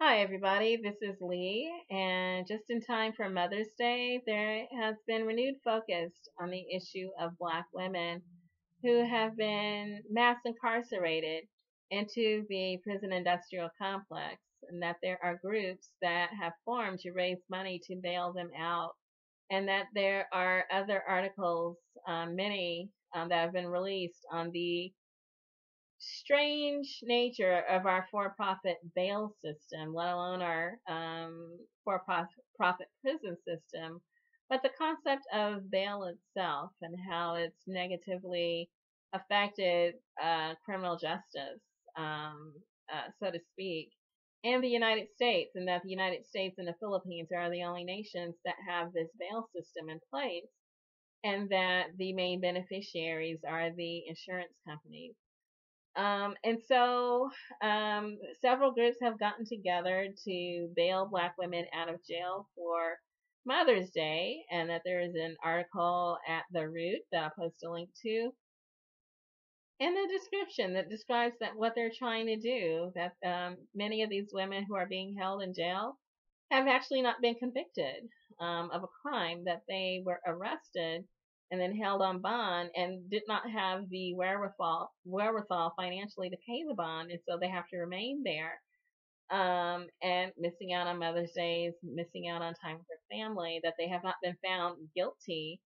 Hi, everybody. This is Lee, and just in time for Mother's Day, there has been renewed focus on the issue of Black women who have been mass incarcerated into the prison industrial complex, and that there are groups that have formed to raise money to bail them out, and that there are other articles, many that have been released on the strange nature of our for-profit bail system, let alone our for-profit prison system, but the concept of bail itself and how it's negatively affected criminal justice, so to speak, in the United States, and that the United States and the Philippines are the only nations that have this bail system in place, and that the main beneficiaries are the insurance companies. And so several groups have gotten together to bail Black women out of jail for Mother's Day, and that there is an article at The Root that I'll post a link to in the description that describes that what they're trying to do. That many of these women who are being held in jail have actually not been convicted of a crime, that they were arrested and then held on bond and did not have the wherewithal financially to pay the bond, and so they have to remain there, and missing out on Mother's Days, missing out on time with their family, that they have not been found guilty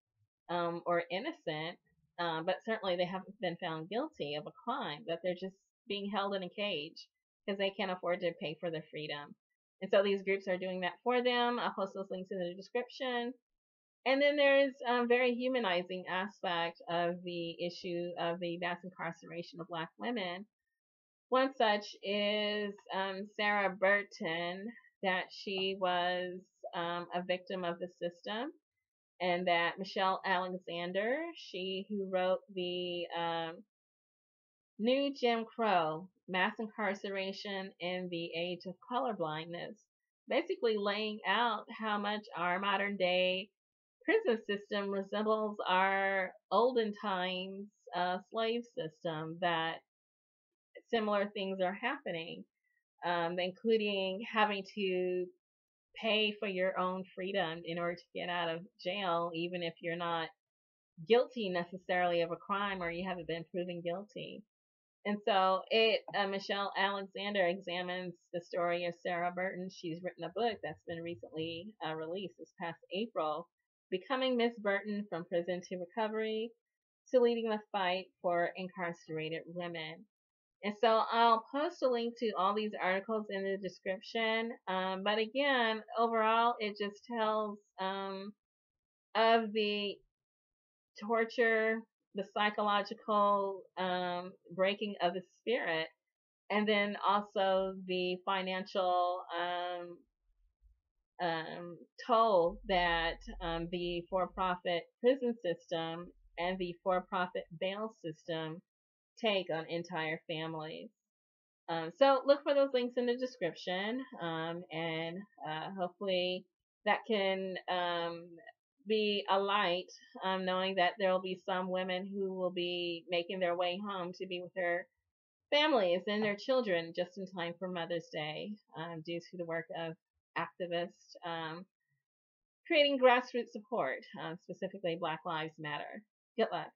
or innocent, but certainly they haven't been found guilty of a crime, that they're just being held in a cage because they can't afford to pay for their freedom. And so these groups are doing that for them. I'll post those links in the description. And then there's a very humanizing aspect of the issue of the mass incarceration of Black women. One such is Sarah Burton, that she was a victim of the system, and that Michelle Alexander, she who wrote the New Jim Crow, Mass Incarceration in the Age of Colorblindness, basically laying out how much our modern day prison system resembles our olden times slave system, that similar things are happening, including having to pay for your own freedom in order to get out of jail, even if you're not guilty necessarily of a crime or you haven't been proven guilty. And so Michelle Alexander examines the story of Sarah Burton. She's written a book that's been recently released this past April, Becoming Miss Burton from Prison to Recovery to Leading the Fight for Incarcerated Women. And so I'll post a link to all these articles in the description. But again, overall, it just tells of the torture, the psychological breaking of the spirit, and then also the financial toll that the for-profit prison system and the for-profit bail system take on entire families. So look for those links in the description, and hopefully that can be a light, knowing that there will be some women who will be making their way home to be with their families and their children just in time for Mother's Day, due to the work of activists creating grassroots support, specifically Black Lives Matter. Good luck.